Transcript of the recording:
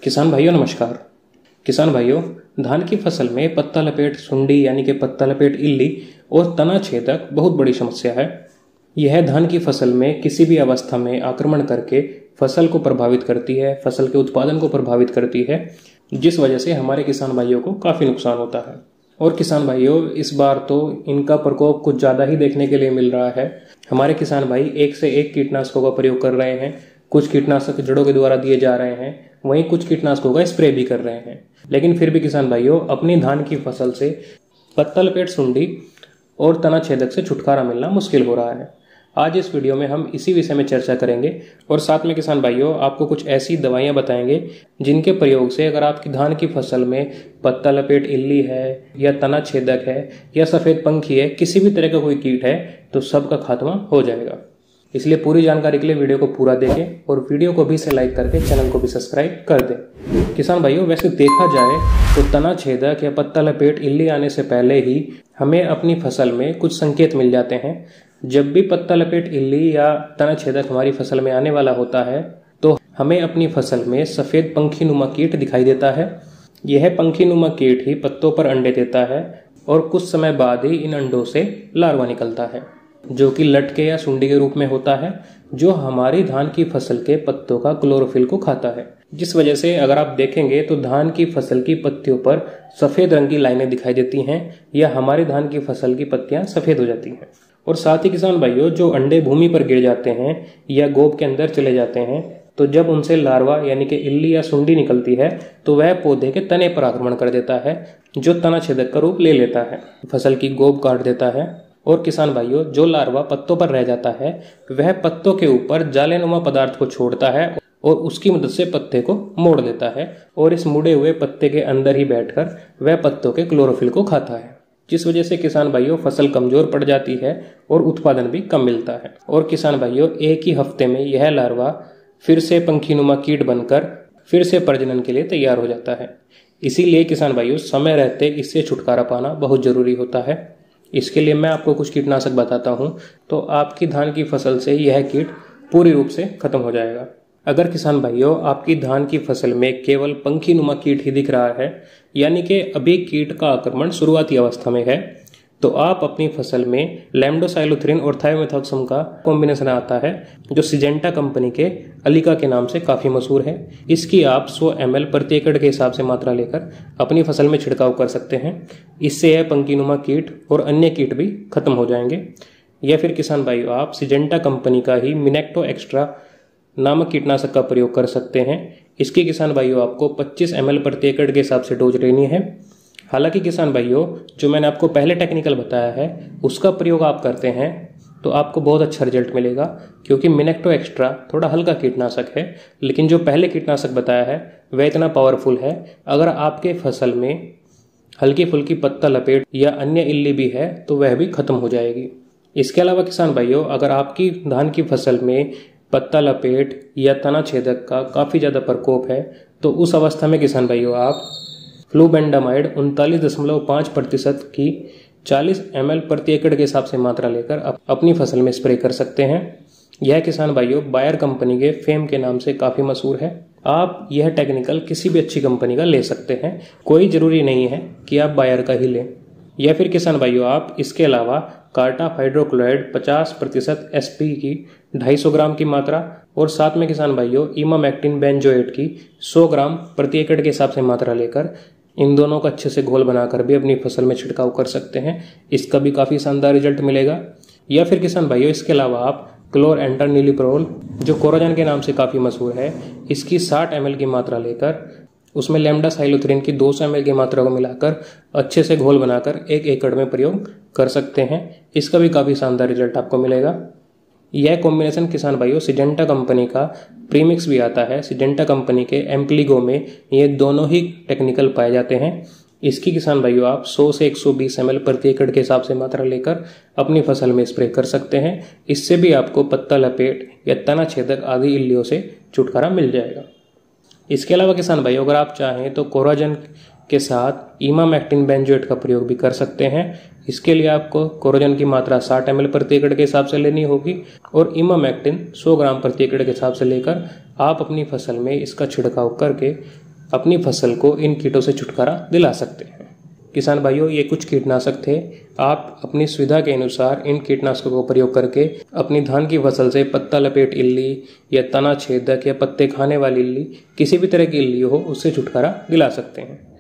किसान भाइयों नमस्कार। किसान भाइयों, धान की फसल में पत्ता लपेट सुंडी यानी कि पत्ता लपेट इल्ली और तना छेदक बहुत बड़ी समस्या है। यह धान की फसल में किसी भी अवस्था में आक्रमण करके फसल को प्रभावित करती है, फसल के उत्पादन को प्रभावित करती है, जिस वजह से हमारे किसान भाइयों को काफ़ी नुकसान होता है। और किसान भाइयों, इस बार तो इनका प्रकोप कुछ ज़्यादा ही देखने के लिए मिल रहा है। हमारे किसान भाई एक से एक कीटनाशकों का प्रयोग कर रहे हैं। कुछ कीटनाशक जड़ों के द्वारा दिए जा रहे हैं, वहीं कुछ कीटनाशकों का स्प्रे भी कर रहे हैं। लेकिन फिर भी किसान भाइयों, अपनी धान की फसल से पत्ता लपेट सुंडी और तना छेदक से छुटकारा मिलना मुश्किल हो रहा है। आज इस वीडियो में हम इसी विषय में चर्चा करेंगे और साथ में किसान भाइयों आपको कुछ ऐसी दवाइयां बताएंगे जिनके प्रयोग से अगर आपकी धान की फसल में पत्ता लपेट इल्ली है या तना छेदक है या सफ़ेद पंखी है, किसी भी तरह का कोई कीट है, तो सबका खात्मा हो जाएगा। इसलिए पूरी जानकारी के लिए वीडियो को पूरा देखें और वीडियो को भी से लाइक करके चैनल को भी सब्सक्राइब कर दें। किसान भाइयों, वैसे देखा जाए तो तना छेदक या पत्ता लपेट इल्ली आने से पहले ही हमें अपनी फसल में कुछ संकेत मिल जाते हैं। जब भी पत्ता लपेट इल्ली या तना छेदक हमारी फसल में आने वाला होता है तो हमें अपनी फसल में सफ़ेद पंखी नुमा कीट दिखाई देता है। यह पंखी नुमा कीट ही पत्तों पर अंडे देता है और कुछ समय बाद ही इन अंडों से लार्वा निकलता है, जो कि लटके या सुंडी के रूप में होता है, जो हमारी धान की फसल के पत्तों का क्लोरोफिल को खाता है। जिस वजह से अगर आप देखेंगे तो धान की फसल की पत्तियों पर सफ़ेद रंग की लाइनें दिखाई देती हैं या हमारी धान की फसल की पत्तियां सफ़ेद हो जाती हैं। और साथ ही किसान भाइयों, जो अंडे भूमि पर गिर जाते हैं या गोब के अंदर चले जाते हैं, तो जब उनसे लार्वा यानी कि इल्ली या सुंडी निकलती है तो वह पौधे के तने पर आक्रमण कर देता है, जो तना छेदक का रूप ले लेता है, फसल की गोब काट देता है। और किसान भाइयों, जो लार्वा पत्तों पर रह जाता है वह पत्तों के ऊपर जालेनुमा पदार्थ को छोड़ता है और उसकी मदद से पत्ते को मोड़ देता है और इस मुड़े हुए पत्ते के अंदर ही बैठकर वह पत्तों के क्लोरोफिल को खाता है, जिस वजह से किसान भाइयों फसल कमजोर पड़ जाती है और उत्पादन भी कम मिलता है। और किसान भाइयों, एक ही हफ्ते में यह लार्वा फिर से पंखीनुमा कीट बनकर फिर से प्रजनन के लिए तैयार हो जाता है। इसीलिए किसान भाइयों, समय रहते इससे छुटकारा पाना बहुत जरूरी होता है। इसके लिए मैं आपको कुछ कीटनाशक बताता हूं, तो आपकी धान की फसल से यह कीट पूरी रूप से खत्म हो जाएगा। अगर किसान भाइयों आपकी धान की फसल में केवल पंखीनुमा कीट ही दिख रहा है, यानी कि अभी कीट का आक्रमण शुरुआती अवस्था में है, तो आप अपनी फसल में लैम्डोसाइलोथ्रिन और थायोमेथॉक्सम का कॉम्बिनेशन आता है, जो सिजेंटा कंपनी के अलीका के नाम से काफ़ी मशहूर है। इसकी आप 100 ml प्रति एकड़ के हिसाब से मात्रा लेकर अपनी फसल में छिड़काव कर सकते हैं। इससे यह पंखीनुमा कीट और अन्य कीट भी खत्म हो जाएंगे। या फिर किसान भाइयों, आप सिजेंटा कंपनी का ही मिनेक्टो एक्स्ट्रा नामक कीटनाशक का प्रयोग कर सकते हैं। इसकी किसान भाइयों आपको 25 ml प्रति एकड़ के हिसाब से डोज लेनी है। हालांकि किसान भाइयों, जो मैंने आपको पहले टेक्निकल बताया है उसका प्रयोग आप करते हैं तो आपको बहुत अच्छा रिजल्ट मिलेगा, क्योंकि मिनेक्टो एक्स्ट्रा थोड़ा हल्का कीटनाशक है, लेकिन जो पहले कीटनाशक बताया है वह इतना पावरफुल है। अगर आपके फसल में हल्की फुल्की पत्ता लपेट या अन्य इल्ली भी है तो वह भी खत्म हो जाएगी। इसके अलावा किसान भाइयों, अगर आपकी धान की फसल में पत्ता लपेट या तना छेदक का काफ़ी ज़्यादा प्रकोप है तो उस अवस्था में किसान भाइयों आप फ्लूबेंडामाइड 39.5% की 40 ml प्रति एकड़ के हिसाब से मात्रा लेकर अपनी फसल में स्प्रे कर सकते हैं। यह किसान भाइयों बायर कंपनी के फेम के नाम से काफ़ी मशहूर है। आप यह टेक्निकल किसी भी अच्छी कंपनी का ले सकते हैं, कोई ज़रूरी नहीं है कि आप बायर का ही लें। या फिर किसान भाइयों, आप इसके अलावा कार्टाफ हाइड्रोक्लोराइड 50% SP की 250 ग्राम की मात्रा और साथ में किसान भाइयों इमामेक्टिन बेंजोएट की 100 ग्राम प्रति एकड़ के हिसाब से मात्रा लेकर इन दोनों का अच्छे से घोल बनाकर भी अपनी फसल में छिड़काव कर सकते हैं। इसका भी काफ़ी शानदार रिजल्ट मिलेगा। या फिर किसान भाइयों, इसके अलावा आप क्लोरएंटरनिलिप्रोल, जो कोराजन के नाम से काफ़ी मशहूर है, इसकी 60 ml की मात्रा लेकर उसमें लैम्डासाइलोथ्रिन की 200 ml की मात्रा को मिलाकर अच्छे से घोल बनाकर 1 एकड़ में प्रयोग कर सकते हैं। इसका भी काफ़ी शानदार रिजल्ट आपको मिलेगा। यह कॉम्बिनेशन किसान भाइयों सिजेंटा कंपनी का प्रीमिक्स भी आता है। सिजेंटा कंपनी के एम्प्लीगो में ये दोनों ही टेक्निकल पाए जाते हैं। इसकी किसान भाइयों आप 100 से 120 ml प्रति एकड़ के हिसाब से मात्रा लेकर अपनी फसल में स्प्रे कर सकते हैं। इससे भी आपको पत्ता लपेट या तना छेदक आदि इल्लियों से छुटकारा मिल जाएगा। इसके अलावा किसान भाइयों, अगर आप चाहें तो कोराजन के साथ इमामेक्टिन बेंजोएट का प्रयोग भी कर सकते हैं। इसके लिए आपको कोराजन की मात्रा 60 ml प्रति एकड़ के हिसाब से लेनी होगी और इमामेक्टिन 100 ग्राम प्रति एकड़ के हिसाब से लेकर आप अपनी फसल में इसका छिड़काव करके अपनी फसल को इन कीटों से छुटकारा दिला सकते हैं। किसान भाइयों, ये कुछ कीटनाशक थे। आप अपनी सुविधा के अनुसार इन कीटनाशकों का प्रयोग करके अपनी धान की फसल से पत्ता लपेट इल्ली या तना छेदक या पत्ते खाने वाली इल्ली, किसी भी तरह की इल्ली हो, उससे छुटकारा दिला सकते हैं।